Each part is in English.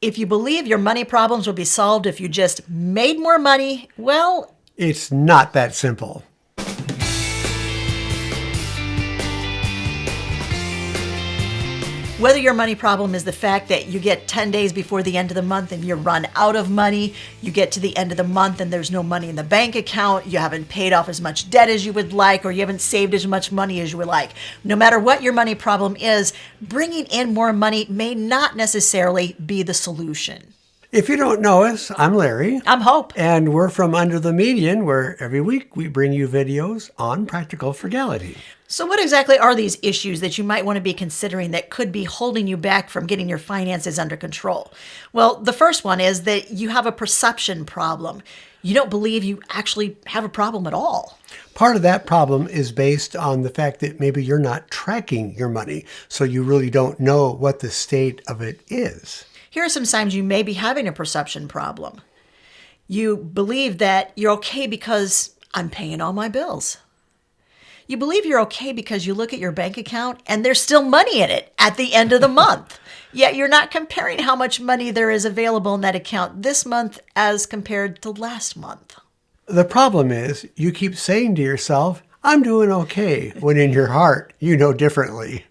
If you believe your money problems will be solved if you just made more money, well, it's not that simple. Whether your money problem is the fact that you get 10 days before the end of the month and you run out of money, you get to the end of the month and there's no money in the bank account, you haven't paid off as much debt as you would like, or you haven't saved as much money as you would like. No matter what your money problem is, bringing in more money may not necessarily be the solution. If you don't know us, I'm Larry. I'm Hope. And we're from Under the Median, where every week we bring you videos on practical frugality. So what exactly are these issues that you might want to be considering that could be holding you back from getting your finances under control? Well, the first one is that you have a perception problem. You don't believe you actually have a problem at all. Part of that problem is based on the fact that maybe you're not tracking your money, so you really don't know what the state of it is. Here are some signs you may be having a perception problem. You believe that you're okay because I'm paying all my bills. You believe you're okay because you look at your bank account and there's still money in it at the end of the month. Yet you're not comparing how much money there is available in that account this month as compared to last month. The problem is you keep saying to yourself, I'm doing okay, when in your heart you know differently.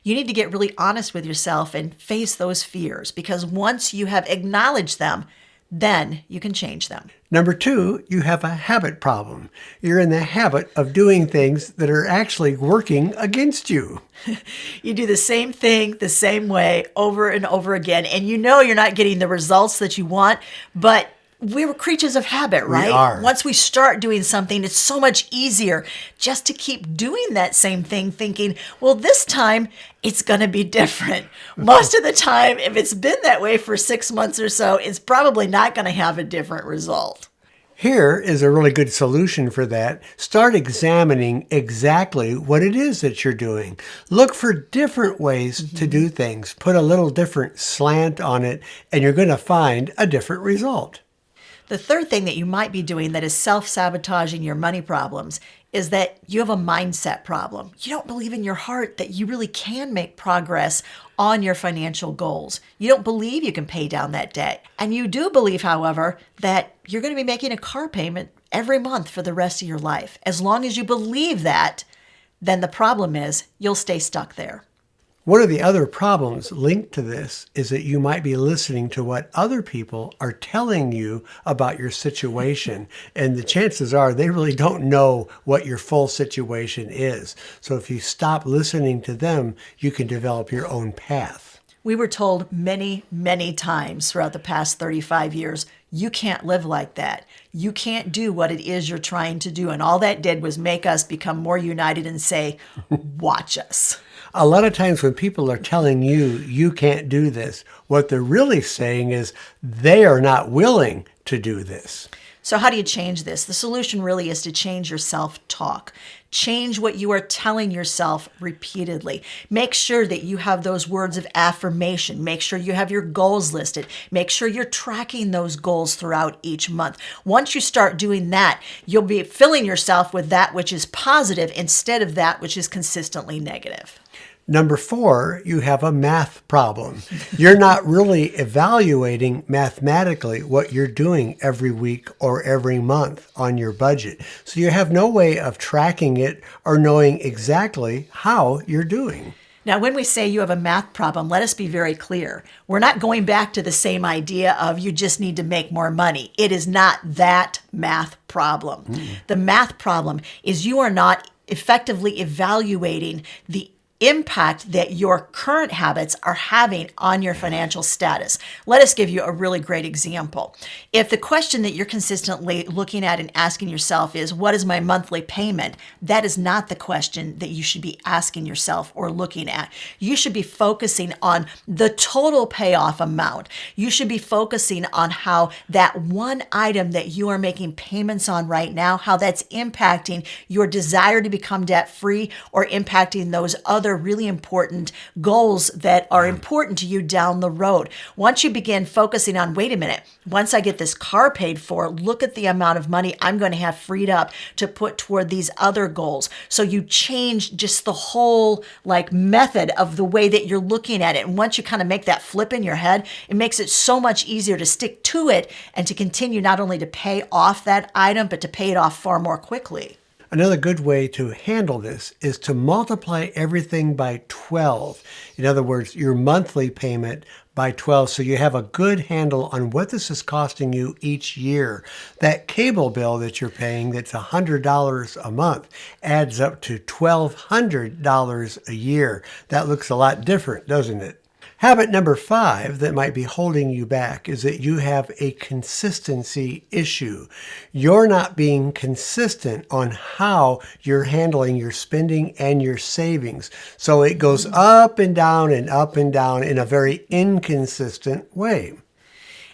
You need to get really honest with yourself and face those fears, because once you have acknowledged them, then you can change them. Number 2, you have a habit problem. You're in the habit of doing things that are actually working against you. You do the same thing the same way over and over again, and you know you're not getting the results that you want, but we're creatures of habit, right? We are. Once we start doing something, it's so much easier just to keep doing that same thing, thinking, well, this time it's going to be different. Most of the time, if it's been that way for 6 months or so, it's probably not going to have a different result. Here is a really good solution for that. Start examining exactly what it is that you're doing. Look for different ways to do things. Put a little different slant on it, and you're going to find a different result. The third thing that you might be doing that is self-sabotaging your money problems is that you have a mindset problem. You don't believe in your heart that you really can make progress on your financial goals. You don't believe you can pay down that debt. And you do believe, however, that you're going to be making a car payment every month for the rest of your life. As long as you believe that, then the problem is you'll stay stuck there. One of the other problems linked to this is that you might be listening to what other people are telling you about your situation. And the chances are they really don't know what your full situation is. So if you stop listening to them, you can develop your own path. We were told many, many times throughout the past 35 years, you can't live like that. You can't do what it is you're trying to do. And all that did was make us become more united and say, watch us. A lot of times when people are telling you, you can't do this, what they're really saying is they are not willing to do this. So how do you change this? The solution really is to change your self-talk. Change what you are telling yourself repeatedly. Make sure that you have those words of affirmation. Make sure you have your goals listed. Make sure you're tracking those goals throughout each month. Once you start doing that, you'll be filling yourself with that which is positive instead of that which is consistently negative. Number 4, you have a math problem. You're not really evaluating mathematically what you're doing every week or every month on your budget. So you have no way of tracking it or knowing exactly how you're doing. Now, when we say you have a math problem, let us be very clear. We're not going back to the same idea of you just need to make more money. It is not that math problem. The math problem is you are not effectively evaluating the impact that your current habits are having on your financial status. Let us give you a really great example. If the question that you're consistently looking at and asking yourself is, what is my monthly payment? That is not the question that you should be asking yourself or looking at. You should be focusing on the total payoff amount. You should be focusing on how that one item that you are making payments on right now, how that's impacting your desire to become debt-free or impacting those other other really important goals that are important to you down the road. Once you begin focusing on, wait a minute, once I get this car paid for, look at the amount of money I'm going to have freed up to put toward these other goals. So you change just the whole method of the way that you're looking at it. And once you kind of make that flip in your head, it makes it so much easier to stick to it and to continue not only to pay off that item, but to pay it off far more quickly. Another good way to handle this is to multiply everything by 12. In other words, your monthly payment by 12, so you have a good handle on what this is costing you each year. That cable bill that you're paying that's $100 a month adds up to $1,200 a year. That looks a lot different, doesn't it? Habit number 5 that might be holding you back is that you have a consistency issue. You're not being consistent on how you're handling your spending and your savings. So it goes up and down and up and down in a very inconsistent way.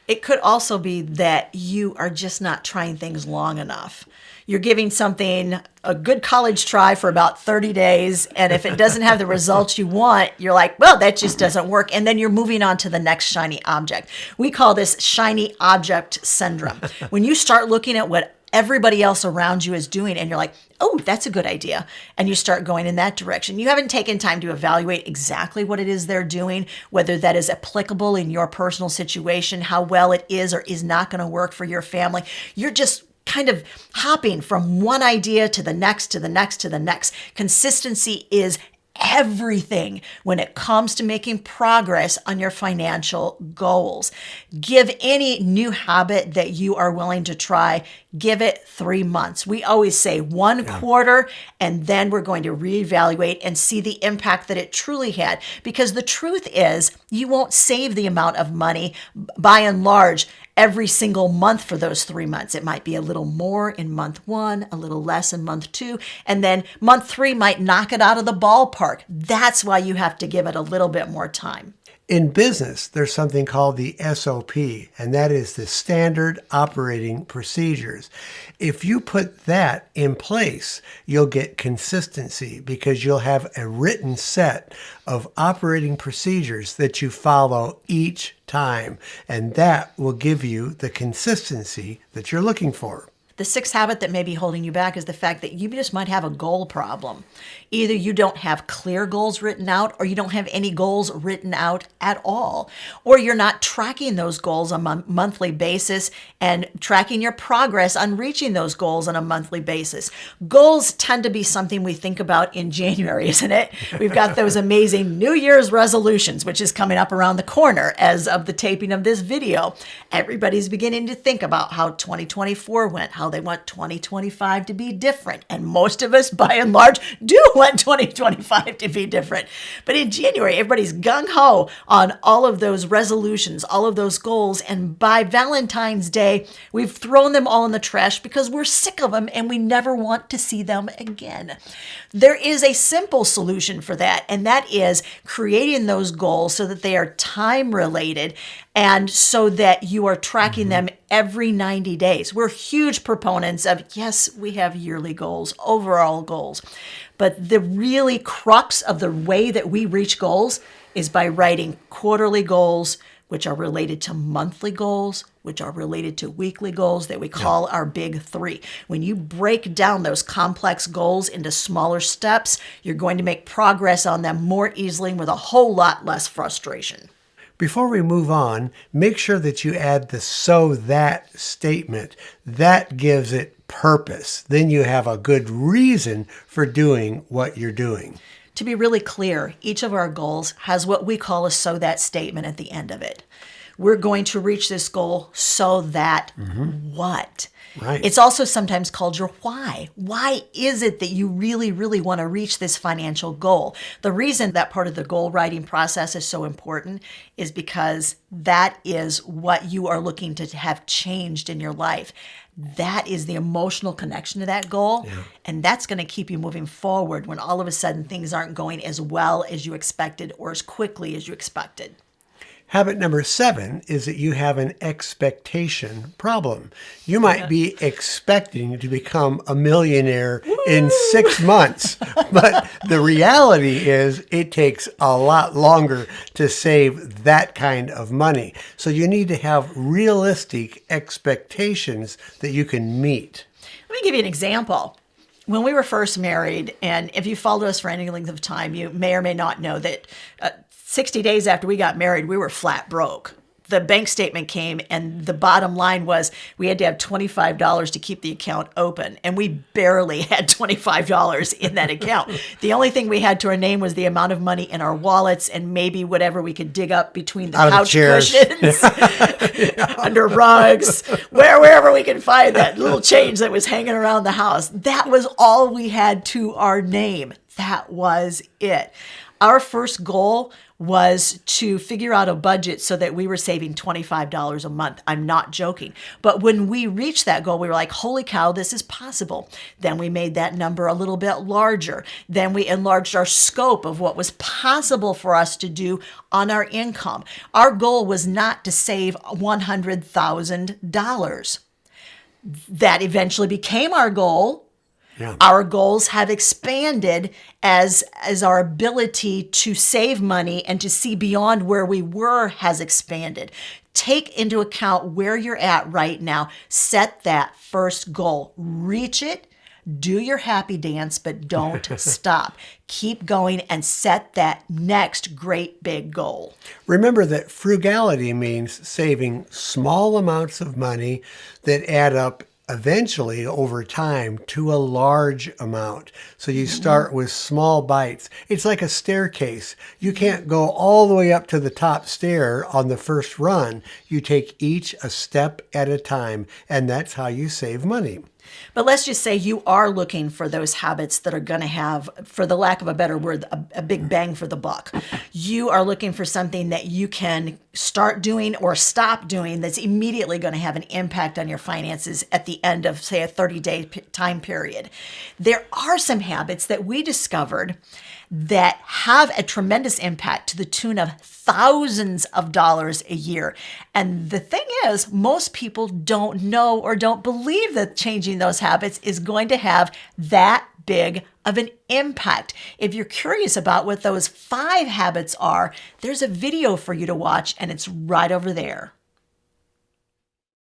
It could also be that you are just not trying things long enough. You're giving something a good college try for about 30 days, and if it doesn't have the results you want, you're like, well, that just doesn't work, and then you're moving on to the next shiny object. We call this shiny object syndrome. When you start looking at what everybody else around you is doing, and you're like, oh, that's a good idea, and you start going in that direction. You haven't taken time to evaluate exactly what it is they're doing, whether that is applicable in your personal situation, how well it is or is not going to work for your family. You're just kind of hopping from one idea to the next, to the next, to the next. Consistency is everything when it comes to making progress on your financial goals. Give any new habit that you are willing to try, give it 3 months. We always say 1 quarter, and then we're going to reevaluate and see the impact that it truly had. Because the truth is, you won't save the amount of money by and large every single month for those 3 months. It might be a little more in month 1, a little less in month 2, and then month 3 might knock it out of the ballpark. That's why you have to give it a little bit more time. In business, there's something called the SOP, and that is the Standard Operating Procedures. If you put that in place, you'll get consistency because you'll have a written set of operating procedures that you follow each time, and that will give you the consistency that you're looking for. The 6th habit that may be holding you back is the fact that you just might have a goal problem. Either you don't have clear goals written out, or you don't have any goals written out at all, or you're not tracking those goals on a monthly basis and tracking your progress on reaching those goals on a monthly basis. Goals tend to be something we think about in January, isn't it? We've got those amazing New Year's resolutions, which is coming up around the corner as of the taping of this video. Everybody's beginning to think about how 2024 went, how they want 2025 to be different. And most of us, by and large, do want 2025 to be different. But in January, everybody's gung-ho on all of those resolutions, all of those goals. And by Valentine's Day, we've thrown them all in the trash because we're sick of them and we never want to see them again. There is a simple solution for that, and that is creating those goals so that they are time-related and so that you are tracking them every 90 days. We're huge proponents of, yes, we have yearly goals, overall goals. But the really crux of the way that we reach goals is by writing quarterly goals, which are related to monthly goals, which are related to weekly goals that we call our big 3. When you break down those complex goals into smaller steps, you're going to make progress on them more easily and with a whole lot less frustration. Before we move on, make sure that you add the "so that" statement. That gives it purpose. Then you have a good reason for doing what you're doing. To be really clear, each of our goals has what we call a "so that" statement at the end of it. We're going to reach this goal so that what? Right. It's also sometimes called your why. Why is it that you really, really want to reach this financial goal? The reason that part of the goal writing process is so important is because that is what you are looking to have changed in your life. That is the emotional connection to that goal. Yeah. And that's going to keep you moving forward when all of a sudden things aren't going as well as you expected or as quickly as you expected. Habit number 7 is that you have an expectation problem. You might be expecting to become a millionaire in 6 months, but the reality is it takes a lot longer to save that kind of money. So you need to have realistic expectations that you can meet. Let me give you an example. When we were first married, and if you followed us for any length of time, you may or may not know that 60 days after we got married, we were flat broke. The bank statement came, and the bottom line was we had to have $25 to keep the account open, and we barely had $25 in that account. The only thing we had to our name was the amount of money in our wallets and maybe whatever we could dig up between the couch cushions, under rugs, wherever we could find that little change that was hanging around the house. That was all we had to our name. That was it. Our first goal was to figure out a budget so that we were saving $25 a month. I'm not joking. But when we reached that goal, we were like, holy cow, this is possible. Then we made that number a little bit larger. Then we enlarged our scope of what was possible for us to do on our income. Our goal was not to save $100,000. That eventually became our goal. Yeah. Our goals have expanded as our ability to save money and to see beyond where we were has expanded. Take into account where you're at right now. Set that first goal. Reach it. Do your happy dance, but don't stop. Keep going and set that next great big goal. Remember that frugality means saving small amounts of money that add up eventually over time to a large amount. So you start with small bites. It's like a staircase. You can't go all the way up to the top stair on the first run. You take each a step at a time, and that's how you save money. But let's just say you are looking for those habits that are going to have, for the lack of a better word, a big bang for the buck. You are looking for something that you can start doing or stop doing that's immediately going to have an impact on your finances at the end of, say, a 30-day time period. There are some habits that we discovered that have a tremendous impact to the tune of thousands of dollars a year. And the thing is, most people don't know or don't believe that changing those habits is going to have that big of an impact. If you're curious about what those 5 habits are, there's a video for you to watch, and it's right over there.